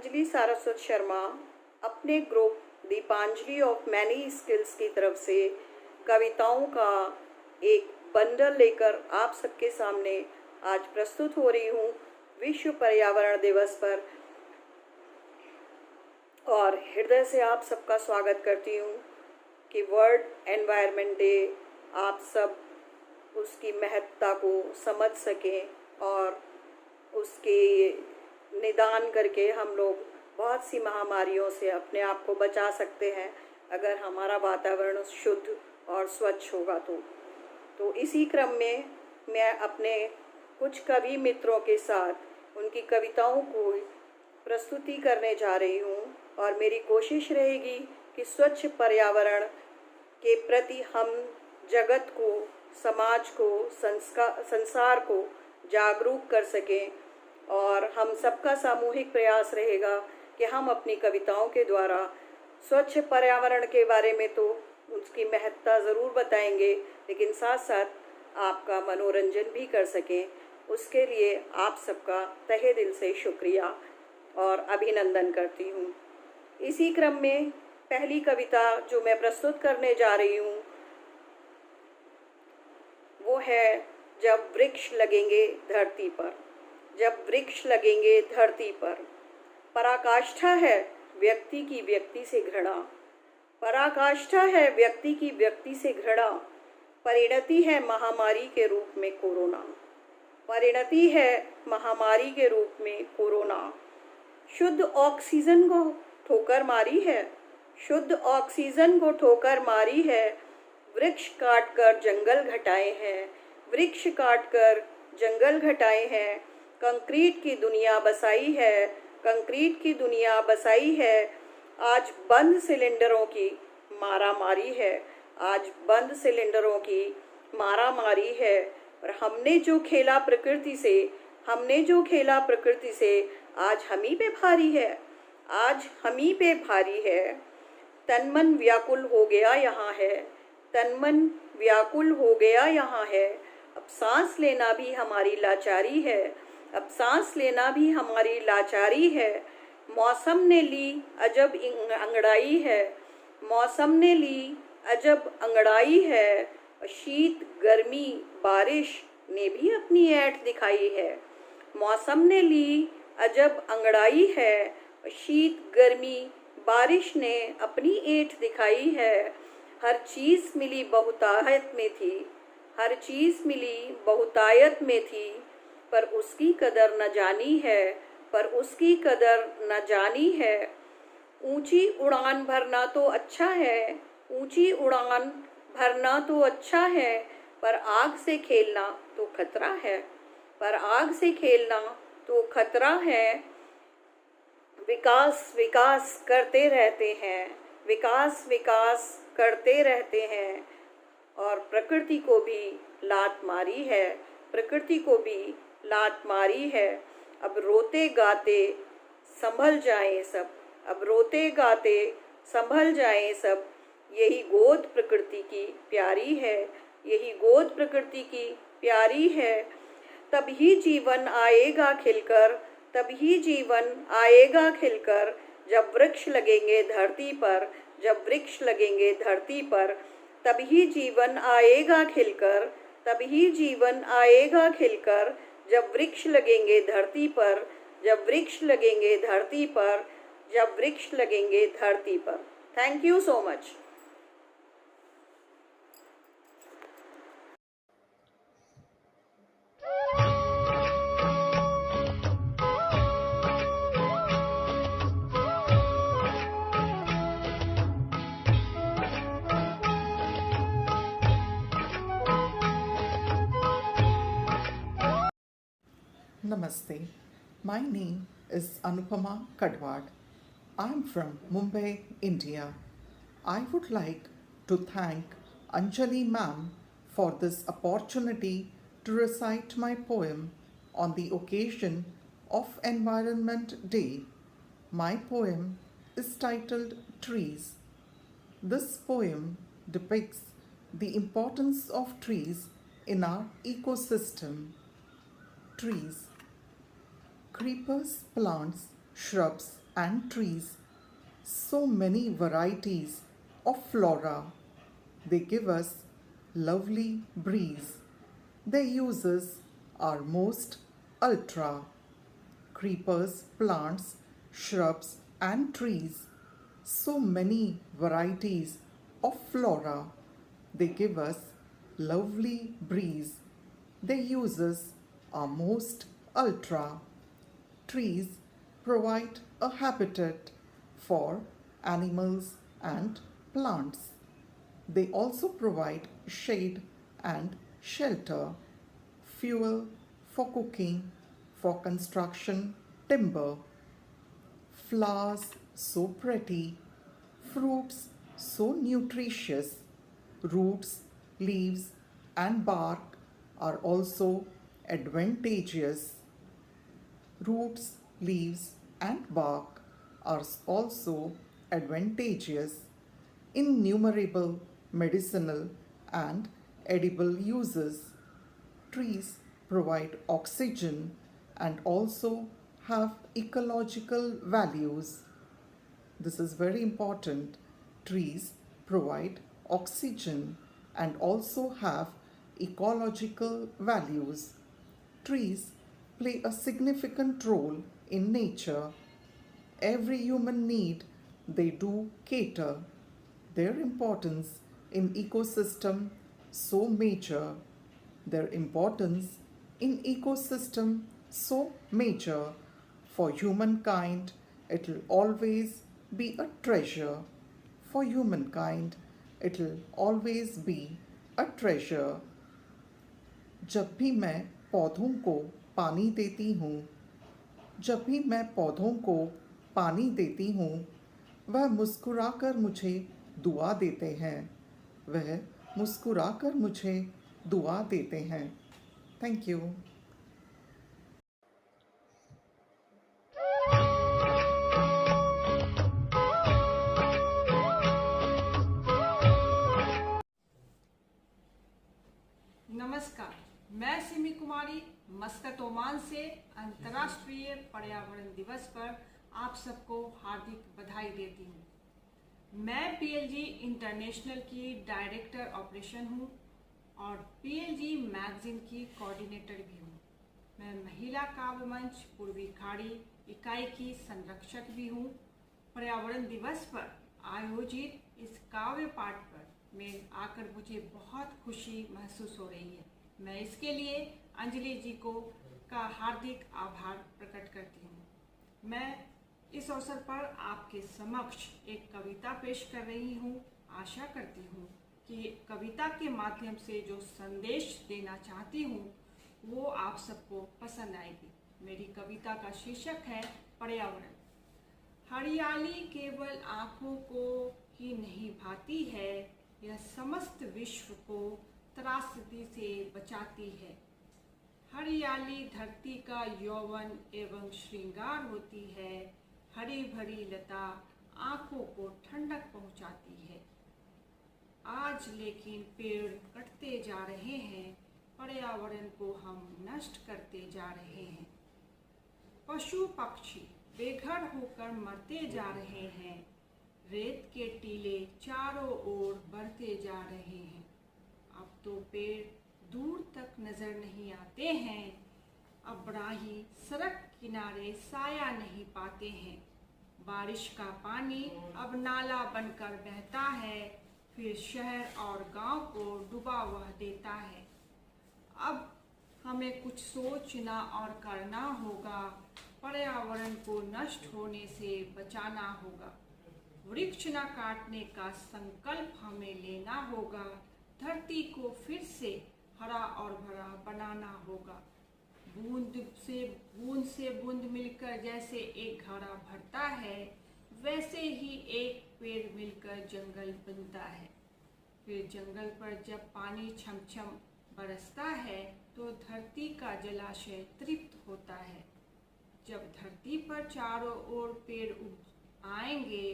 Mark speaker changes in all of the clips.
Speaker 1: अंजलि सारस्वत शर्मा अपने group Deepanjali of many skills की तरफ से कविताओं का एक बंडल लेकर आप सबके सामने आज प्रस्तुत हो रही हूँ विश्व पर्यावरण दिवस पर। और हृदय से आप सबका स्वागत करती हूँ कि वर्ल्ड एनवायरनमेंट डे आप सब उसकी महत्ता को समझ सकें और उसके निदान करके हम लोग बहुत सी महामारियों से अपने आप को बचा सकते हैं अगर हमारा वातावरण शुद्ध और स्वच्छ होगा तो इसी क्रम में मैं अपने कुछ कवि मित्रों के साथ उनकी कविताओं को प्रस्तुति करने जा रही हूँ और मेरी कोशिश रहेगी कि स्वच्छ पर्यावरण के प्रति हम जगत को, समाज को, संसार को जागरूक कर सकें। और हम सबका सामूहिक प्रयास रहेगा कि हम अपनी कविताओं के द्वारा स्वच्छ पर्यावरण के बारे में तो उसकी महत्ता ज़रूर बताएंगे, लेकिन साथ साथ आपका मनोरंजन भी कर सकें। उसके लिए आप सबका तहे दिल से शुक्रिया और अभिनंदन करती हूँ। इसी क्रम में पहली कविता जो मैं प्रस्तुत करने जा रही हूँ वो है जब वृक्ष लगेंगे धरती पर। जब वृक्ष लगेंगे धरती पर। पराकाष्ठा है व्यक्ति की व्यक्ति से घृणा। पराकाष्ठा है व्यक्ति की व्यक्ति से घृणा। परिणति है महामारी के रूप में कोरोना। परिणति है महामारी के रूप में कोरोना। शुद्ध ऑक्सीजन को ठोकर मारी है। शुद्ध ऑक्सीजन को ठोकर मारी है। वृक्ष काटकर जंगल घटाए हैं। वृक्ष काटकर जंगल घटाए हैं। कंक्रीट की दुनिया बसाई है। कंक्रीट की दुनिया बसाई है। आज बंद सिलेंडरों की मारामारी है। आज बंद सिलेंडरों की मारामारी है। और हमने जो खेला प्रकृति से, हमने जो खेला प्रकृति से आज हमी पे भारी है। आज हमी पे भारी है। तन मन व्याकुल हो गया यहाँ है। तन मन व्याकुल हो गया यहाँ है। अब सांस लेना भी हमारी लाचारी है। अब सांस लेना भी हमारी लाचारी है। मौसम ने ली अजब अंगड़ाई है। मौसम ने ली अजब अंगड़ाई है। शीत गर्मी बारिश ने भी अपनी ऐठ दिखाई है। मौसम ने ली अजब अंगड़ाई है। शीत गर्मी बारिश ने अपनी ऐठ दिखाई है। हर चीज़ मिली बहुतायत में थी। हर चीज़ मिली बहुतायत में थी। पर उसकी कदर न जानी है। पर उसकी कदर न जानी है। ऊंची उड़ान भरना तो अच्छा है। ऊंची उड़ान भरना तो अच्छा है। पर आग से खेलना तो खतरा है। पर आग से खेलना तो खतरा है। विकास विकास करते रहते हैं। विकास विकास करते रहते हैं। और प्रकृति को भी लात मारी है। प्रकृति को भी लात मारी है। अब रोते गाते संभल जाएं सब। अब रोते गाते संभल जाएं सब। यही गोद प्रकृति की प्यारी है। यही गोद प्रकृति की प्यारी है। तब ही जीवन आएगा खिलकर। तब ही जीवन आएगा खिलकर। जब वृक्ष लगेंगे धरती पर। जब वृक्ष लगेंगे धरती पर। तब ही जीवन आएगा खिलकर। तब ही जीवन आएगा खिलकर। जब वृक्ष लगेंगे धरती पर। जब वृक्ष लगेंगे धरती पर। जब वृक्ष लगेंगे धरती पर। Thank you so much.
Speaker 2: Namaste. My name is Anupama Kadwad. I'm from Mumbai, India. I would like to thank Anjali ma'am for this opportunity to recite my poem on the occasion of Environment Day. My poem is titled Trees. This poem depicts the importance of trees in our ecosystem. Trees. Creepers, plants, shrubs, and trees, so many varieties of flora. They give us lovely breeze. Their uses are most ultra. Creepers, plants, shrubs, and trees, so many varieties of flora. They give us lovely breeze. Their uses are most ultra. Trees provide a habitat for animals and plants. They also provide shade and shelter, fuel for cooking, for construction, timber, flowers so pretty, fruits so nutritious, roots, leaves, and bark are also advantageous. Roots, leaves, and bark are also advantageous, innumerable medicinal and edible uses. Trees provide oxygen and also have ecological values. This is very important. Trees provide oxygen and also have ecological values. Trees play a significant role in nature. Every human need they do cater. Their importance in ecosystem so major. Their importance in ecosystem so major for humankind. It will always be a treasure. For humankind, it will always be a treasure. जब भी मैं पौधों को पानी देती हूँ, जब भी मैं पौधों को पानी देती हूँ, वह मुस्कुराकर मुझे दुआ देते हैं. वह मुस्कुराकर मुझे दुआ देते हैं. Thank you.
Speaker 3: नमस्कार, मैं सिमी कुमारी मस्कत ओमान से अंतर्राष्ट्रीय पर्यावरण दिवस पर आप सबको हार्दिक बधाई देती हूँ. मैं पीएलजी इंटरनेशनल की डायरेक्टर ऑपरेशन हूँ और पीएलजी मैगजीन की कोऑर्डिनेटर भी हूँ. मैं महिला काव्य मंच पूर्वी खाड़ी इकाई की संरक्षक भी हूँ. पर्यावरण दिवस पर आयोजित इस काव्य पाठ पर में आकर मुझे बहुत खुशी महसूस हो रही है. मैं इसके लिए अंजलि जी को का हार्दिक आभार प्रकट करती हूँ. मैं इस अवसर पर आपके समक्ष एक कविता पेश कर रही हूँ. आशा करती हूँ कि कविता के माध्यम से जो संदेश देना चाहती हूँ वो आप सबको पसंद आएगी. मेरी कविता का शीर्षक है पर्यावरण. हरियाली केवल आँखों को ही नहीं भाती है, यह समस्त विश्व को त्रासदी से बचाती है. हरियाली धरती का यौवन एवं श्रृंगार होती है. हरी भरी लता आँखों को ठंडक पहुँचाती है. आज लेकिन पेड़ कटते जा रहे हैं, पर्यावरण को हम नष्ट करते जा रहे हैं. पशु पक्षी बेघर होकर मरते जा रहे हैं. रेत के टीले चारों ओर बढ़ते जा रहे हैं. अब तो पेड़ दूर तक नजर नहीं आते हैं. अब राही सड़क किनारे साया नहीं पाते हैं. बारिश का पानी अब नाला बनकर बहता है, फिर शहर और गांव को डुबा वह देता है. अब हमें कुछ सोचना और करना होगा. पर्यावरण को नष्ट होने से बचाना होगा. वृक्ष न काटने का संकल्प हमें लेना होगा. धरती को फिर से हरा और भरा बनाना होगा. बूंद से बूंद मिलकर जैसे एक घड़ा भरता है, वैसे ही एक पेड़ मिलकर जंगल बनता है. फिर जंगल पर जब पानी छमछम बरसता है तो धरती का जलाशय तृप्त होता है. जब धरती पर चारों ओर पेड़ उग आएंगे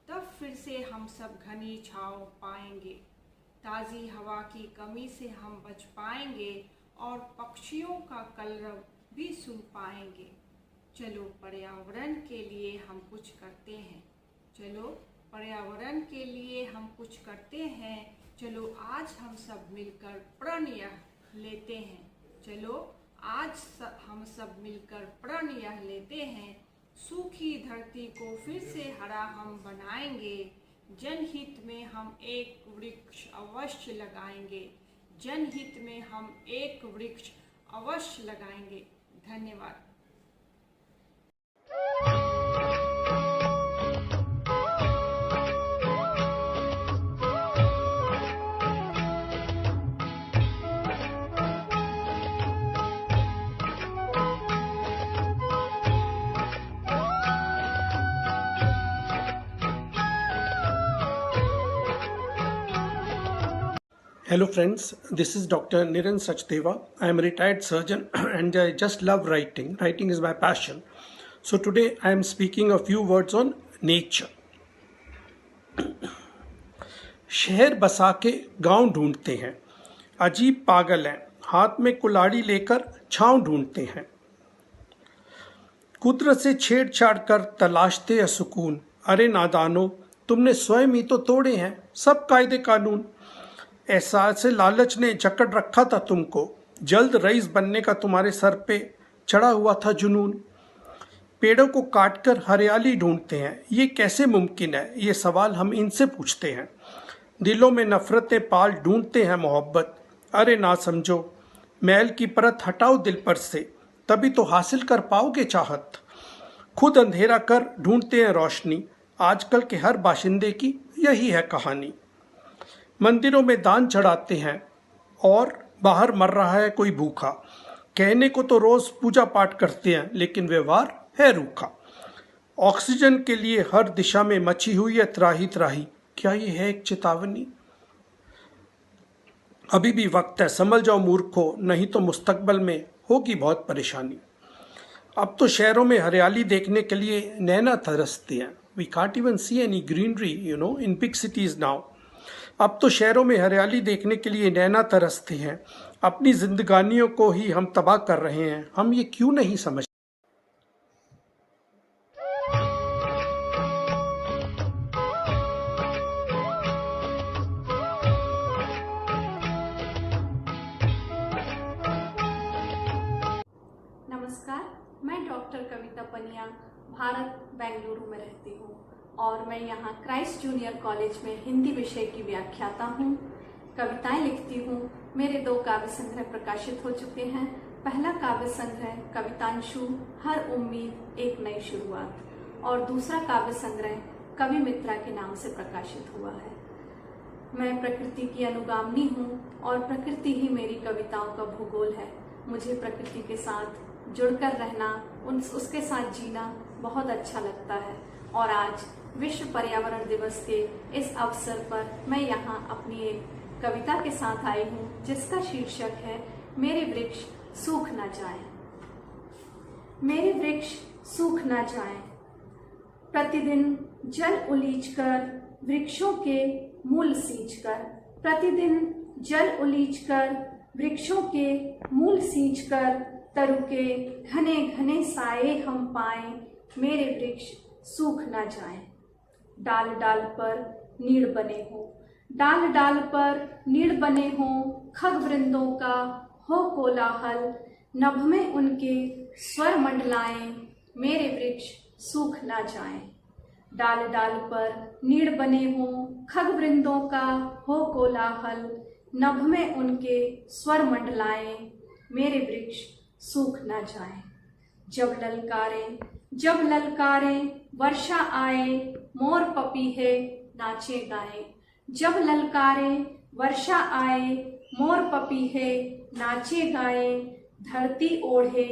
Speaker 3: तब फिर से हम सब घनी छांव पाएंगे. ताज़ी हवा की कमी से हम बच पाएंगे और पक्षियों का कलरव भी सुन पाएंगे. चलो पर्यावरण के लिए हम कुछ करते हैं। चलो पर्यावरण के लिए हम कुछ करते हैं। चलो आज हम सब मिलकर प्रण यह लेते हैं। चलो आज हम सब मिलकर प्रण यह लेते हैं। सूखी धरती को फिर से हरा हम बनाएंगे। जनहित में हम एक वृक्ष अवश्य लगाएंगे। जनहित में हम एक वृक्ष अवश्य लगाएंगे। धन्यवाद।
Speaker 4: Hello friends, this is Dr. Niran Sachdeva. I am a retired surgeon and I just love writing. Writing is my passion. So today I am speaking a few words on nature. शहर बसा के गांव ढूंढते हैं, अजीब पागल हैं, हाथ में कुल्हाड़ी लेकर छांव ढूंढते हैं। कुदरत से छेड़छाड़ कर तलाशते हैं सुकून। अरे नादानो, तुमने स्वयं ही तो तोड़े हैं सब कायदे कानून। एहसास से लालच ने जकड़ रखा था तुमको, जल्द रईस बनने का तुम्हारे सर पे चढ़ा हुआ था जुनून। पेड़ों को काटकर हरियाली ढूंढते हैं, ये कैसे मुमकिन है, ये सवाल हम इनसे पूछते हैं। दिलों में नफरतें पाल ढूंढते हैं मोहब्बत। अरे ना समझो, मैल की परत हटाओ दिल पर से, तभी तो हासिल कर पाओगे चाहत। खुद अंधेरा कर ढूंढते हैं रोशनी, आजकल के हर बाशिंदे की यही है कहानी। मंदिरों में दान चढ़ाते हैं और बाहर मर रहा है कोई भूखा। कहने को तो रोज पूजा पाठ करते हैं, लेकिन व्यवहार है रूखा। ऑक्सीजन के लिए हर दिशा में मची हुई है त्राही त्राही, क्या ये है एक चेतावनी? अभी भी वक्त है, समझ जाओ मूर्खो, नहीं तो मुस्तकबल में होगी बहुत परेशानी। अब तो शहरों में हरियाली देखने के लिए नैना तरसते हैं। We can't even see any greenery in big cities now. अब तो शहरों में हरियाली देखने के लिए नैना तरसते हैं। अपनी जिंदगानियों को ही हम तबाह कर रहे हैं, हम ये क्यों नहीं समझते?
Speaker 5: नमस्कार, मैं डॉक्टर कविता पनिया भारत बेंगलुरु में रहती हूँ और मैं यहाँ क्राइस्ट जूनियर कॉलेज में हिंदी विषय की व्याख्याता हूँ। कविताएं लिखती हूँ। मेरे 2 काव्य संग्रह प्रकाशित हो चुके हैं। पहला काव्य संग्रह कवितांशु हर उम्मीद एक नई शुरुआत और दूसरा काव्य संग्रह कवि मित्रा के नाम से प्रकाशित हुआ है। मैं प्रकृति की अनुगामी हूँ और प्रकृति ही मेरी कविताओं का भूगोल है। मुझे प्रकृति के साथ जुड़कर रहना, उसके साथ जीना बहुत अच्छा लगता है और आज विश्व पर्यावरण दिवस के इस अवसर पर मैं यहाँ अपनी एक कविता के साथ आई हूँ जिसका शीर्षक है मेरे वृक्ष सूख ना जाएं। मेरे वृक्ष सूख ना जाएं, प्रतिदिन जल उलीचकर वृक्षों के मूल सींचकर, प्रतिदिन जल उलीचकर वृक्षों के मूल सींचकर, तरु के घने घने साए हम पाएं, मेरे वृक्ष सूख ना जाएं। डाल डाल पर नीड़ बने हो, डाल डाल पर नीड़ बने हो, खग वृंदों का हो कोलाहल, नभ में उनके स्वर मंडलाएं, मेरे वृक्ष सूख ना जाएं। डाल डाल पर नीड़ बने हो, खग वृंदों का हो कोलाहल, नभ में उनके स्वर मंडलाएं, मेरे वृक्ष सूख ना जाएं। जब ललकारें वर्षा आए, मोर पपीहे नाचे गाए। जब ललकारें वर्षा आए, मोर पपीहे नाचे गाए। धरती ओढ़े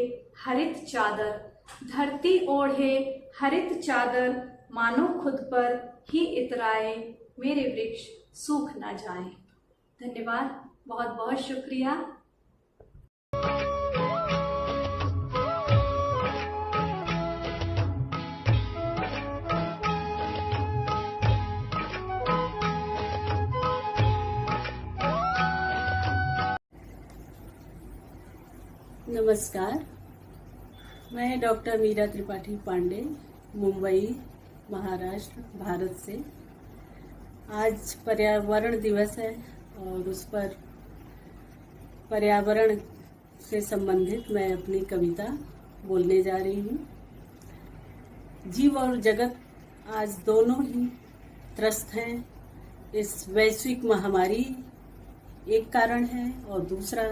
Speaker 5: हरित चादर, धरती ओढ़े हरित चादर, मानो खुद पर ही इतराए, मेरे वृक्ष सूख ना जाएं। धन्यवाद, बहुत बहुत शुक्रिया।
Speaker 6: नमस्कार, मैं डॉक्टर मीरा त्रिपाठी पांडे, मुंबई, महाराष्ट्र, भारत से। आज पर्यावरण दिवस है और उस पर पर्यावरण से संबंधित मैं अपनी कविता बोलने जा रही हूँ। जीव और जगत आज दोनों ही त्रस्त हैं। इस वैश्विक महामारी एक कारण है और दूसरा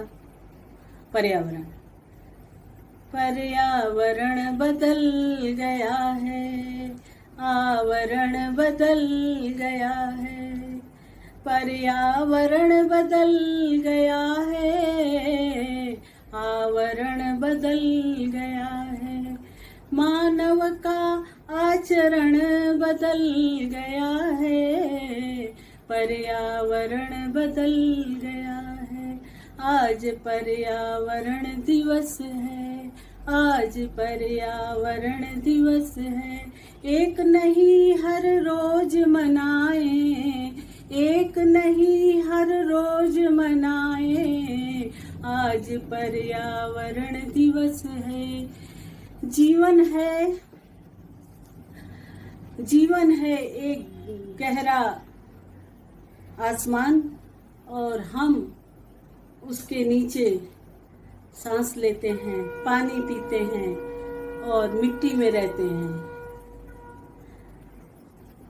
Speaker 6: पर्यावरण। पर्यावरण बदल गया है, आवरण बदल गया है। पर्यावरण बदल गया है, आवरण बदल गया है। मानव का आचरण बदल गया है, पर्यावरण बदल गया है। आज पर्यावरण दिवस है, आज पर्यावरण दिवस है। एक नहीं हर रोज मनाएं, एक नहीं हर रोज मनाएं। आज पर्यावरण दिवस है। जीवन है एक गहरा आसमान और हम उसके नीचे सांस लेते हैं, पानी पीते हैं और मिट्टी में रहते हैं।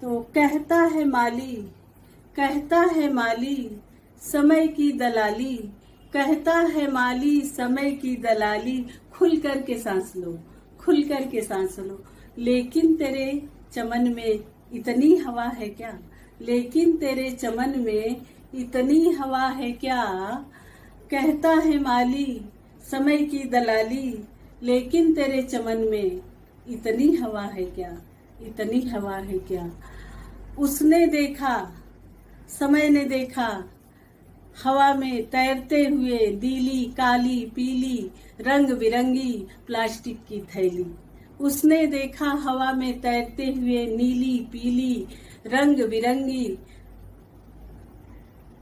Speaker 6: तो कहता है माली समय की दलाली, कहता है माली समय की दलाली। खुल कर के सांस लो, खुल कर के सांस लो। लेकिन तेरे चमन में इतनी हवा है क्या, लेकिन तेरे चमन में इतनी हवा है क्या। कहता है माली समय की दलाली, लेकिन तेरे चमन में इतनी हवा है क्या, इतनी हवा है क्या। उसने देखा, समय ने देखा, हवा में तैरते हुए नीली, काली, पीली, रंग बिरंगी प्लास्टिक की थैली। उसने देखा हवा में तैरते हुए नीली, पीली, रंग बिरंगी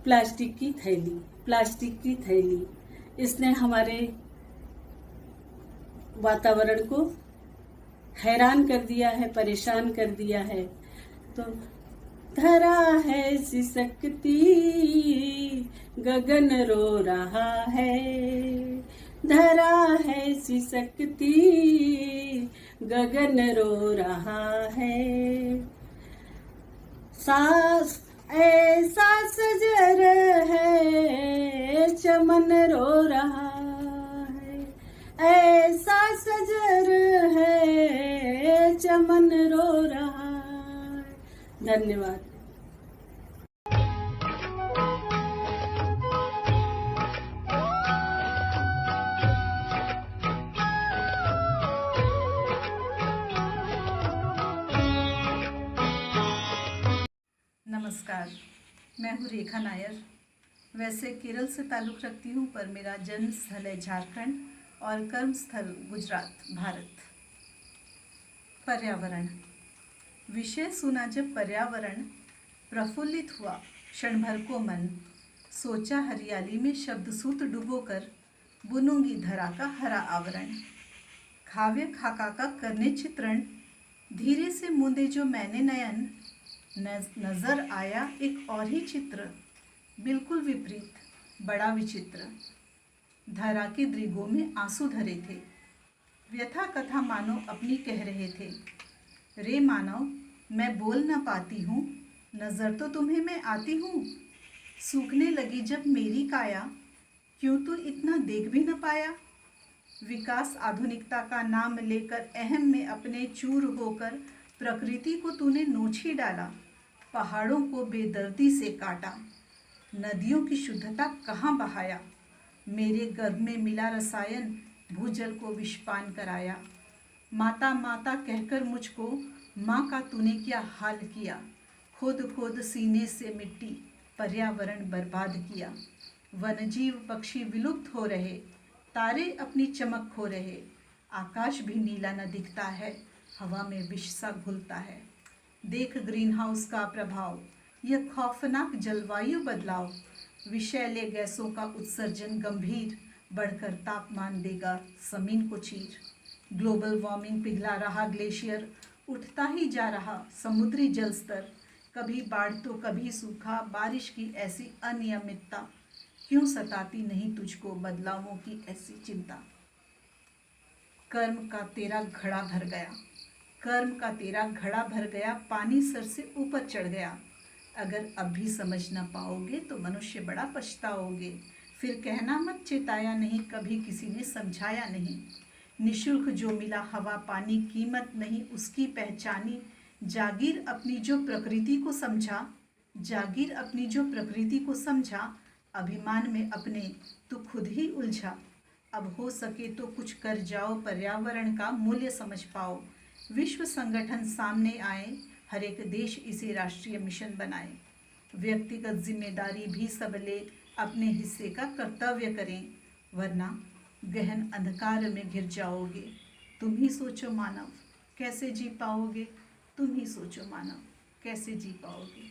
Speaker 6: प्लास्टिक की थैली, प्लास्टिक की थैली। इसने हमारे वातावरण को हैरान कर दिया है, परेशान कर दिया है। तो धरा है सिसकती, गगन रो रहा है। धरा है सिसकती, गगन रो रहा है। सांस ऐसा सजर है, चमन रो रहा है। ऐसा सजर है, चमन रो रहा है। धन्यवाद।
Speaker 7: नमस्कार, मैं हूँ रेखा नायर। वैसे केरल से ताल्लुक़ रखती हूँ, पर मेरा जन्म स्थल है झारखंड और कर्म स्थल गुजरात, भारत। पर्यावरण विषय सुना जब पर्यावरण, प्रफुल्लित हुआ क्षण भर को मन। सोचा हरियाली में शब्द सूत डुबोकर बुनूंगी धरा का हरा आवरण। काव्य खाका का करने चित्रण, धीरे से मूंदे जो मैंने नयन। नजर आया एक और ही चित्र, बिल्कुल विपरीत, बड़ा विचित्र। धरा के दृगों में आंसू धरे थे, व्यथा कथा मानो अपनी कह रहे थे। रे मानव मैं बोल न पाती हूँ, नज़र तो तुम्हें मैं आती हूँ। सूखने लगी जब मेरी काया, क्यों तू इतना देख भी न पाया। विकास आधुनिकता का नाम लेकर अहम में अपने चूर होकर प्रकृति को तूने नोच ही डाला। पहाड़ों को बेदर्दी से काटा, नदियों की शुद्धता कहाँ बहाया। मेरे गर्भ में मिला रसायन, भूजल को विषपान कराया। माता माता कहकर मुझको माँ का तूने क्या हाल किया। खोद खोद सीने से मिट्टी, पर्यावरण बर्बाद किया। वनजीव पक्षी विलुप्त हो रहे, तारे अपनी चमक खो रहे। आकाश भी नीला न दिखता है, हवा में विष सा घुलता है। देख ग्रीन हाउस का प्रभाव, यह खौफनाक जलवायु बदलाव। विषैले गैसों का उत्सर्जन गंभीर, बढ़कर तापमान देगा ज़मीन को चीर। ग्लोबल वार्मिंग पिघला रहा ग्लेशियर, उठता ही जा रहा समुद्री जल स्तर, कभी बाढ़ तो कभी सूखा, बारिश की ऐसी अनियमितता, क्यों सताती नहीं तुझको बदलावों की ऐसी चिंता। कर्म का तेरा घड़ा भर गया, कर्म का तेरा घड़ा भर गया, पानी सर से ऊपर चढ़ गया। अगर अब भी समझ न पाओगे तो मनुष्य बड़ा पछताओगे। फिर कहना मत चेताया नहीं, कभी किसी ने समझाया नहीं। निशुल्क जो मिला हवा पानी, कीमत नहीं उसकी पहचानी। जागीर अपनी जो प्रकृति को समझा, जागीर अपनी जो प्रकृति को समझा, अभिमान में अपने तू खुद ही उलझा। अब हो सके तो कुछ कर जाओ, पर्यावरण का मूल्य समझ पाओ। विश्व संगठन सामने आए, हर एक देश इसे राष्ट्रीय मिशन बनाए। व्यक्तिगत जिम्मेदारी भी सब ले, अपने हिस्से का कर्तव्य करें, वरना गहन अंधकार में घिर जाओगे। तुम ही सोचो मानव कैसे जी पाओगे, तुम ही सोचो मानव कैसे जी पाओगे।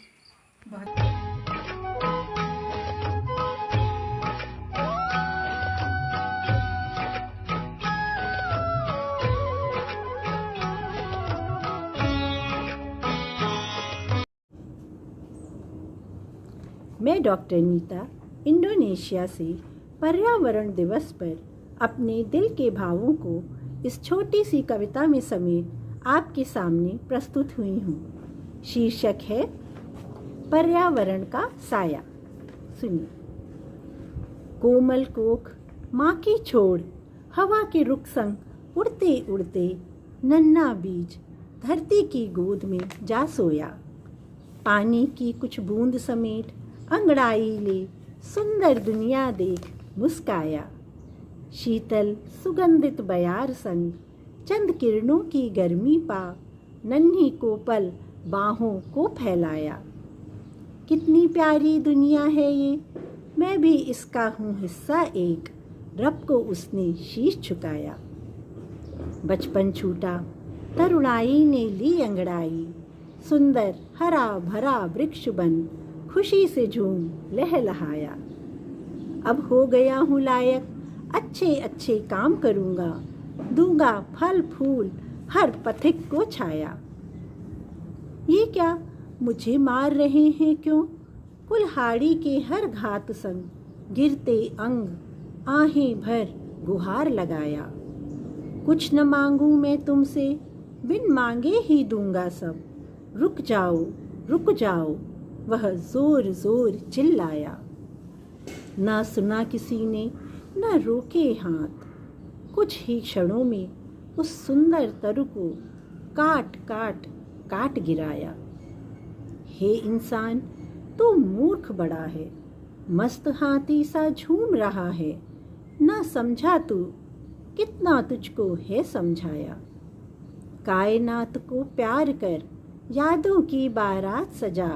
Speaker 8: मैं डॉक्टर नीता इंडोनेशिया से पर्यावरण दिवस पर अपने दिल के भावों को इस छोटी सी कविता में समेट आपके सामने प्रस्तुत हुई हूँ। शीर्षक है पर्यावरण का साया। सुनिए। कोमल कोख माँ की छोड़, हवा के रुख संग उड़ते उड़ते नन्हा बीज धरती की गोद में जा सोया। पानी की कुछ बूंद समेट अंगड़ाई ले, सुंदर दुनिया देख मुस्काया। शीतल सुगंधित बयार संग चंद किरणों की गर्मी पा, नन्ही को पल बाहों को फैलाया। कितनी प्यारी दुनिया है ये, मैं भी इसका हूँ हिस्सा एक, रब को उसने शीश झुकाया। बचपन छूटा तरुणाई ने ली अंगड़ाई, सुंदर हरा भरा वृक्ष बन खुशी से झूम लहलहाया। अब हो गया हूँ लायक, अच्छे अच्छे काम करूँगा, दूंगा फल फूल हर पथिक को छाया। ये क्या मुझे मार रहे हैं क्यों, कुल्हाड़ी के हर घात संग गिरते अंग आहें भर गुहार लगाया। कुछ न मांगू मैं तुमसे, बिन मांगे ही दूंगा सब, रुक जाओ वह जोर जोर चिल्लाया। ना सुना किसी ने ना रोके हाथ, कुछ ही क्षणों में उस सुंदर तरु को काट काट काट गिराया। हे इंसान तू मूर्ख बड़ा है, मस्त हाथी सा झूम रहा है, ना समझा तू कितना तुझको है समझाया। कायनात को प्यार कर, यादों की बारात सजा,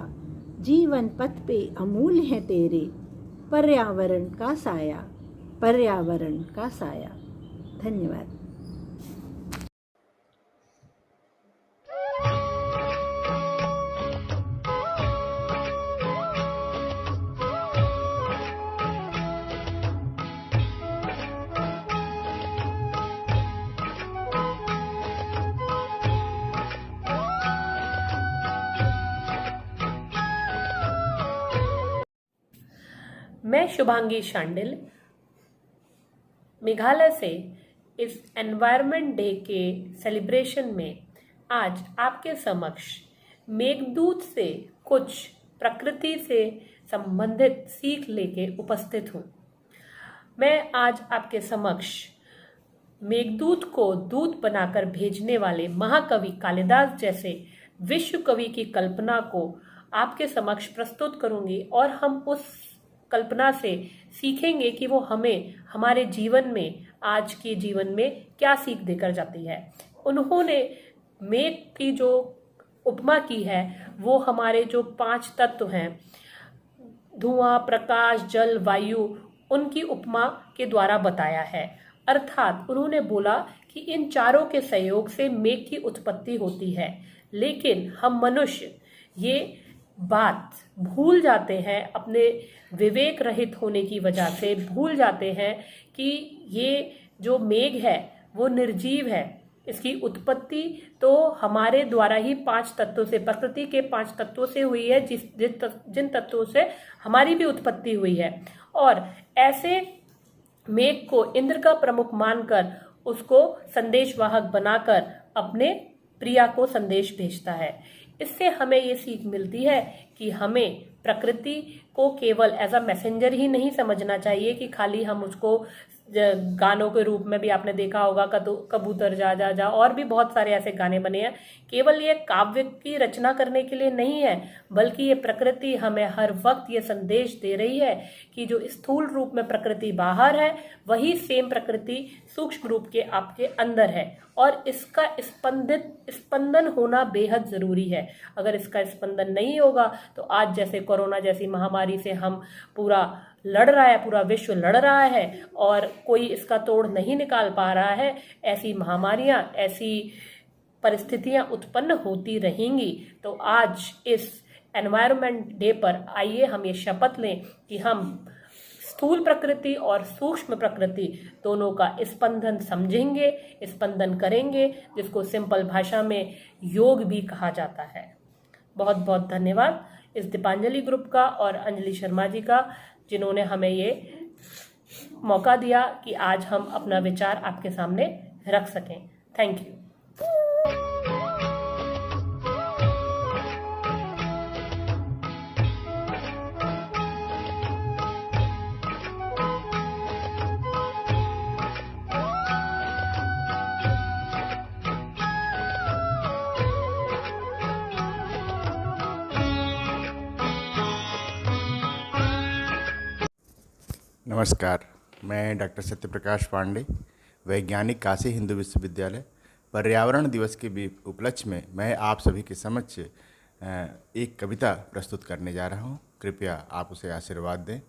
Speaker 8: जीवन पथ पे अमूल्य है तेरे पर्यावरण का साया, पर्यावरण का साया। धन्यवाद।
Speaker 9: मैं शुभांगी शांडिल मेघालय से इस एनवायरनमेंट डे के सेलिब्रेशन में आज आपके समक्ष मेघदूत से कुछ प्रकृति से संबंधित सीख लेके उपस्थित हूँ। मैं आज आपके समक्ष मेघदूत को दूत बनाकर भेजने वाले महाकवि कालिदास जैसे विश्व कवि की कल्पना को आपके समक्ष प्रस्तुत करूंगी और हम उस कल्पना से सीखेंगे कि वो हमें हमारे जीवन में, आज के जीवन में क्या सीख देकर जाती है। उन्होंने मेघ की जो उपमा की है वो हमारे जो 5 तत्व हैं, धुआं प्रकाश जल वायु, उनकी उपमा के द्वारा बताया है। अर्थात उन्होंने बोला कि इन चारों के सहयोग से मेघ की उत्पत्ति होती है, लेकिन हम मनुष्य ये बात भूल जाते हैं, अपने विवेक रहित होने की वजह से भूल जाते हैं कि ये जो मेघ है वो निर्जीव है। इसकी उत्पत्ति तो हमारे द्वारा ही 5 तत्वों से, प्रकृति के 5 तत्वों से हुई है, जिन तत्वों से हमारी भी उत्पत्ति हुई है। और ऐसे मेघ को इंद्र का प्रमुख मानकर उसको संदेशवाहक बनाकर अपने प्रिया को संदेश भेजता है। इससे हमें ये सीख मिलती है कि हमें प्रकृति को केवल एज अ मैसेंजर ही नहीं समझना चाहिए कि खाली हम उसको गानों के रूप में भी आपने देखा होगा, कबूतर जा जा जा, और भी बहुत सारे ऐसे गाने बने हैं। केवल ये काव्य की रचना करने के लिए नहीं है, बल्कि ये प्रकृति हमें हर वक्त ये संदेश दे रही है कि जो स्थूल रूप में प्रकृति बाहर है, वही सेम प्रकृति सूक्ष्म रूप के आपके अंदर है, और इसका स्पंदन होना बेहद जरूरी है। अगर इसका स्पंदन नहीं होगा तो आज जैसे कोरोना जैसी महामारी से हम पूरा विश्व लड़ रहा है और कोई इसका तोड़ नहीं निकाल पा रहा है। ऐसी महामारियां, ऐसी परिस्थितियां उत्पन्न होती रहेंगी। तो आज इस एनवायरनमेंट डे पर आइए हम ये शपथ लें कि हम स्थूल प्रकृति और सूक्ष्म प्रकृति दोनों का स्पंदन समझेंगे, स्पंदन करेंगे, जिसको सिंपल भाषा में योग भी कहा जाता है। बहुत बहुत धन्यवाद इस दीपांजलि ग्रुप का और अंजलि शर्मा जी का, जिन्होंने हमें ये मौका दिया कि आज हम अपना विचार आपके सामने रख सकें। Thank you.
Speaker 10: नमस्कार, मैं डॉक्टर सत्यप्रकाश पांडे, वैज्ञानिक काशी हिंदू विश्वविद्यालय। पर्यावरण दिवस के भी उपलक्ष्य में मैं आप सभी के समक्ष एक कविता प्रस्तुत करने जा रहा हूँ। कृपया आप उसे आशीर्वाद दें।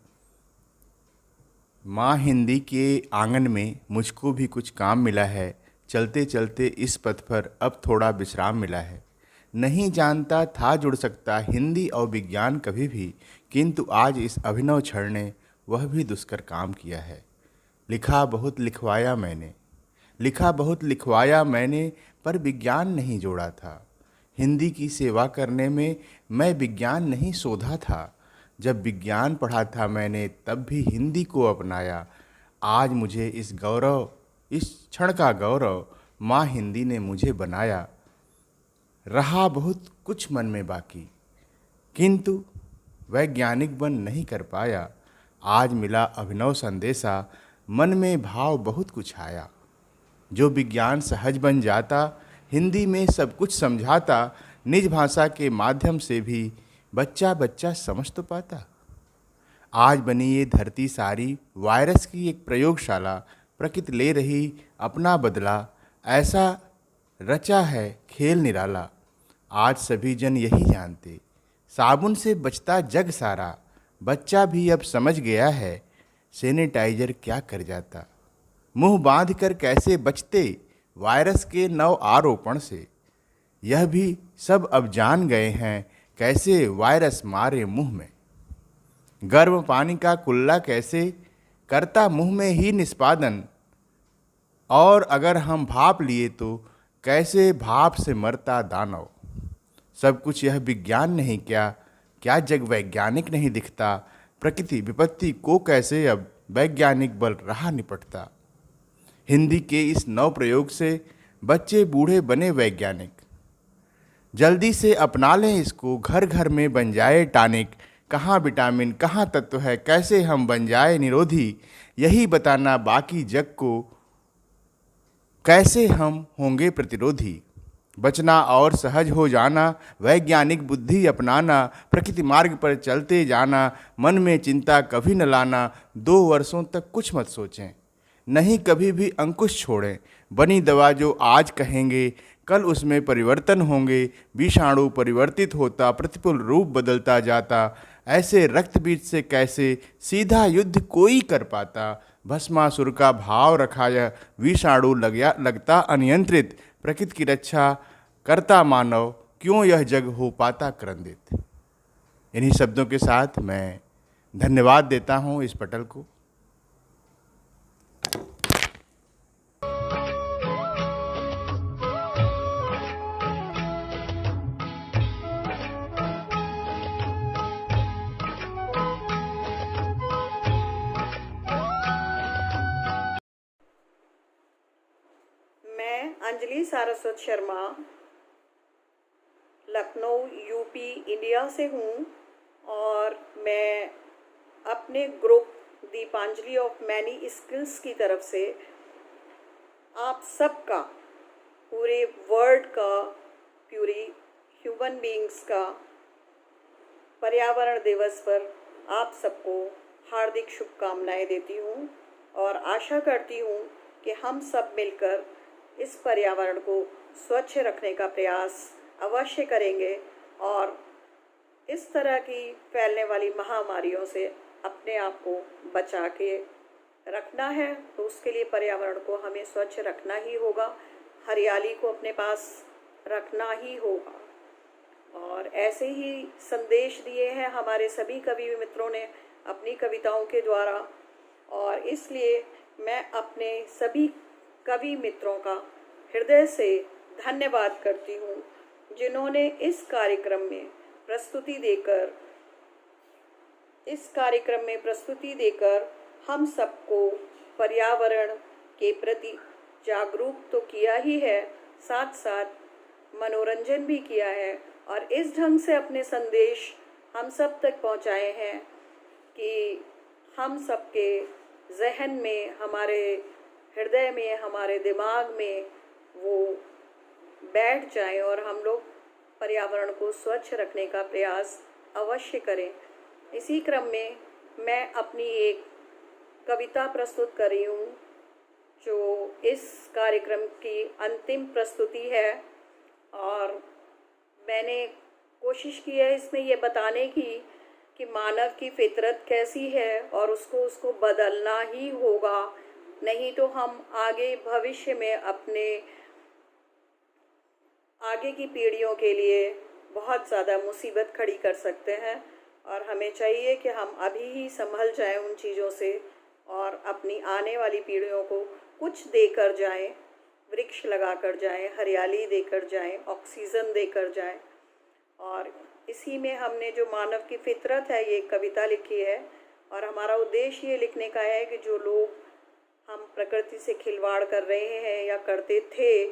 Speaker 10: माँ हिंदी के आंगन में मुझको भी कुछ काम मिला है, चलते चलते इस पथ पर अब थोड़ा विश्राम मिला है। नहीं जानता था जुड़ सकता हिंदी और विज्ञान कभी भी, किंतु आज इस अभिनव क्षण ने वह भी दुष्कर काम किया है। लिखा बहुत लिखवाया मैंने, पर विज्ञान नहीं जोड़ा था। हिंदी की सेवा करने में मैं विज्ञान नहीं शोधा था। जब विज्ञान पढ़ा था मैंने, तब भी हिंदी को अपनाया। आज मुझे इस क्षण का गौरव माँ हिंदी ने मुझे बनाया। रहा बहुत कुछ मन में बाकी, किंतु वैज्ञानिक बन नहीं कर पाया। आज मिला अभिनव संदेशा, मन में भाव बहुत कुछ आया। जो विज्ञान सहज बन जाता, हिंदी में सब कुछ समझाता। निज भाषा के माध्यम से भी बच्चा बच्चा समझ तो पाता। आज बनी ये धरती सारी वायरस की एक प्रयोगशाला, प्रकृति ले रही अपना बदला। ऐसा रचा है खेल निराला, आज सभी जन यही जानते। साबुन से बचता जग सारा, बच्चा भी अब समझ गया है सैनिटाइजर क्या कर जाता। मुंह बांध कर कैसे बचते वायरस के नव आरोपण से, यह भी सब अब जान गए हैं कैसे वायरस मारे मुंह में। गर्म पानी का कुल्ला कैसे करता मुंह में ही निष्पादन, और अगर हम भाप लिए तो कैसे भाप से मरता दानव। सब कुछ यह विज्ञान नहीं क्या जग वैज्ञानिक नहीं दिखता। प्रकृति विपत्ति को कैसे अब वैज्ञानिक बल रहा निपटता। हिंदी के इस नव प्रयोग से बच्चे बूढ़े बने वैज्ञानिक। जल्दी से अपना लें इसको, घर घर में बन जाए टॉनिक। कहाँ विटामिन कहाँ तत्व है, कैसे हम बन जाए निरोधी। यही बताना बाकी जग को, कैसे हम होंगे प्रतिरोधी। बचना और सहज हो जाना, वैज्ञानिक बुद्धि अपनाना। प्रकृति मार्ग पर चलते जाना, मन में चिंता कभी न लाना। 2 वर्षों तक कुछ मत सोचें, नहीं कभी भी अंकुश छोड़ें। बनी दवा जो आज कहेंगे, कल उसमें परिवर्तन होंगे। विषाणु परिवर्तित होता, प्रतिकूल रूप बदलता जाता। ऐसे रक्त बीज से कैसे सीधा युद्ध कोई कर पाता। भस्मासुर का भाव रखा यह विषाणु लगता अनियंत्रित। प्रकृति की रक्षा करता मानव, क्यों यह जग हो पाता क्रंदित। इन्हीं शब्दों के साथ मैं धन्यवाद देता हूँ इस पटल को।
Speaker 1: अंजलि सारस्वत शर्मा, लखनऊ यूपी इंडिया से हूँ और मैं अपने group Deepanjali of many skills की तरफ से आप सबका, पूरे वर्ल्ड का, पूरी ह्यूमन बीइंग्स का पर्यावरण दिवस पर आप सबको हार्दिक शुभकामनाएं देती हूँ और आशा करती हूँ कि हम सब मिलकर इस पर्यावरण को स्वच्छ रखने का प्रयास अवश्य करेंगे और इस तरह की फैलने वाली महामारियों से अपने आप को बचा के रखना है। तो उसके लिए पर्यावरण को हमें स्वच्छ रखना ही होगा, हरियाली को अपने पास रखना ही होगा। और ऐसे ही संदेश दिए हैं हमारे सभी कवि मित्रों ने अपनी कविताओं के द्वारा, और इसलिए मैं अपने सभी कवि मित्रों का हृदय से धन्यवाद करती हूँ जिन्होंने इस कार्यक्रम में प्रस्तुति देकर हम सबको पर्यावरण के प्रति जागरूक तो किया ही है, साथ साथ मनोरंजन भी किया है और इस ढंग से अपने संदेश हम सब तक पहुँचाए हैं कि हम सबके जहन में, हमारे हृदय में, हमारे दिमाग में वो बैठ जाए और हम लोग पर्यावरण को स्वच्छ रखने का प्रयास अवश्य करें। इसी क्रम में मैं अपनी एक कविता प्रस्तुत कर रही हूँ जो इस कार्यक्रम की अंतिम प्रस्तुति है और मैंने कोशिश की है इसमें ये बताने की कि मानव की फितरत कैसी है और उसको बदलना ही होगा, नहीं तो हम आगे भविष्य में अपने आगे की पीढ़ियों के लिए बहुत ज़्यादा मुसीबत खड़ी कर सकते हैं। और हमें चाहिए कि हम अभी ही संभल जाएं उन चीज़ों से और अपनी आने वाली पीढ़ियों को कुछ देकर जाएं, वृक्ष लगाकर जाएं, हरियाली देकर जाएं, ऑक्सीजन देकर जाएं। और इसी में हमने जो मानव की फितरत है ये कविता लिखी है और हमारा उद्देश्य ये लिखने का है कि जो लोग हम प्रकृति से खिलवाड़ कर रहे हैं या करते थे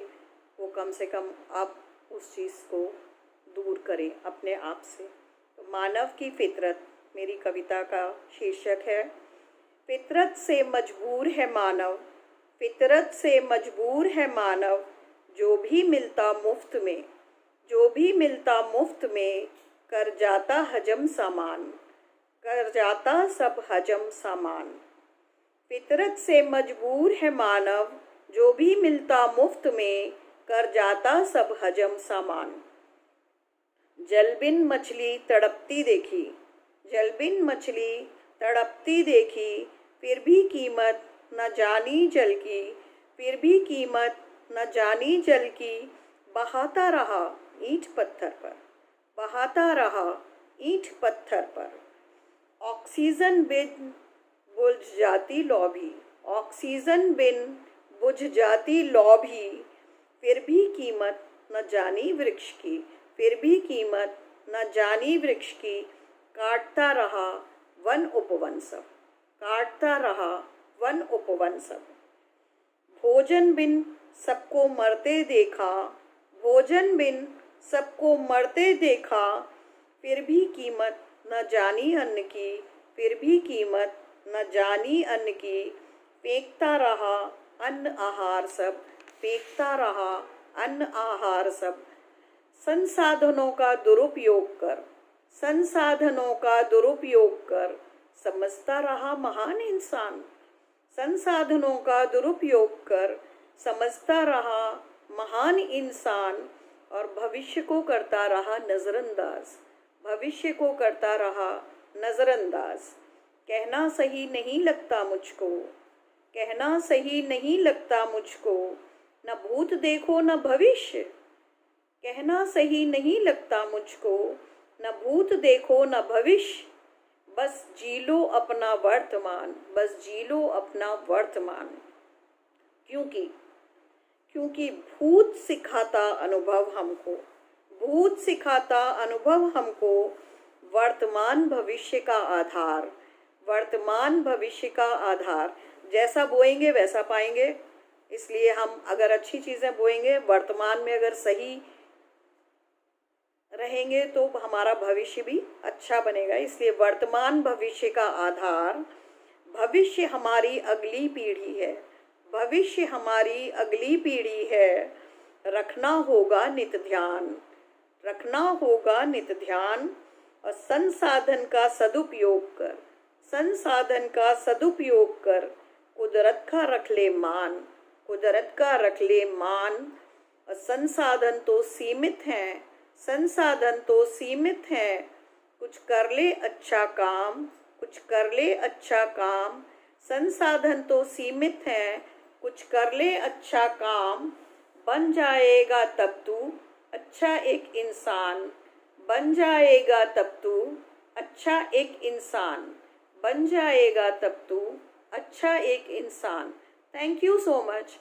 Speaker 1: वो कम से कम अब उस चीज़ को दूर करें अपने आप से। तो मानव की फितरत मेरी कविता का शीर्षक है। फितरत से मजबूर है मानव, फितरत से मजबूर है मानव, जो भी मिलता मुफ्त में, जो भी मिलता मुफ्त में, कर जाता हजम सामान, कर जाता सब हजम सामान। फितरत से मजबूर है मानव, जो भी मिलता मुफ्त में, कर जाता सब हजम सामान। जल बिन मछली तड़पती देखी, जल बिन मछली तड़पती देखी, फिर भी कीमत न जानी जल की, फिर भी कीमत न जानी जल की, बहाता रहा ईंट पत्थर पर, बहाता रहा ईंट पत्थर पर। ऑक्सीजन बिन बुझ जाती लौ भी, ऑक्सीजन बिन बुझ जाती लौ भी, फिर भी कीमत न जानी वृक्ष की, फिर भी कीमत न जानी वृक्ष की, काटता रहा वन उपवन सब, काटता रहा वन उपवन सब। भोजन बिन सबको मरते देखा, भोजन बिन सबको मरते देखा, फिर भी कीमत न जानी अन्न की, फिर भी कीमत न जानी अन्न की, फेंकता रहा अन्न आहार सब, फेंकता रहा अन्न आहार सब। संसाधनों का दुरुपयोग कर, संसाधनों का दुरुपयोग कर, समझता रहा महान इंसान, संसाधनों का दुरुपयोग कर, समझता रहा महान इंसान। और भविष्य को करता रहा नज़रअंदाज, भविष्य को करता रहा नज़रअंदाज। कहना सही नहीं लगता मुझको, कहना सही नहीं लगता मुझको, न भूत देखो न भविष्य, कहना सही नहीं लगता मुझको, न भूत देखो न भविष्य। बस जी लो अपना वर्तमान, बस जी लो अपना वर्तमान। क्योंकि भूत सिखाता अनुभव हमको, भूत सिखाता अनुभव हमको, वर्तमान भविष्य का आधार, वर्तमान भविष्य का आधार। जैसा बोएंगे वैसा पाएंगे, इसलिए हम अगर अच्छी चीज़ें बोएंगे, वर्तमान में अगर सही रहेंगे तो हमारा भविष्य भी अच्छा बनेगा। इसलिए वर्तमान भविष्य का आधार भविष्य हमारी अगली पीढ़ी है। भविष्य हमारी अगली पीढ़ी है। रखना होगा नित ध्यान, रखना होगा नित ध्यान, और संसाधन का सदुपयोग कर, संसाधन का सदुपयोग कर, कुदरत का रख ले मान, कुदरत का रख ले मान। और संसाधन तो सीमित हैं, संसाधन तो सीमित हैं, कुछ कर ले अच्छा काम, कुछ कर ले अच्छा काम। संसाधन तो सीमित हैं, कुछ कर ले अच्छा काम। बन जाएगा तब तू अच्छा एक इंसान, बन जाएगा तब तू अच्छा एक इंसान, बन जाएगा तब तू अच्छा एक इंसान। Thank you so much.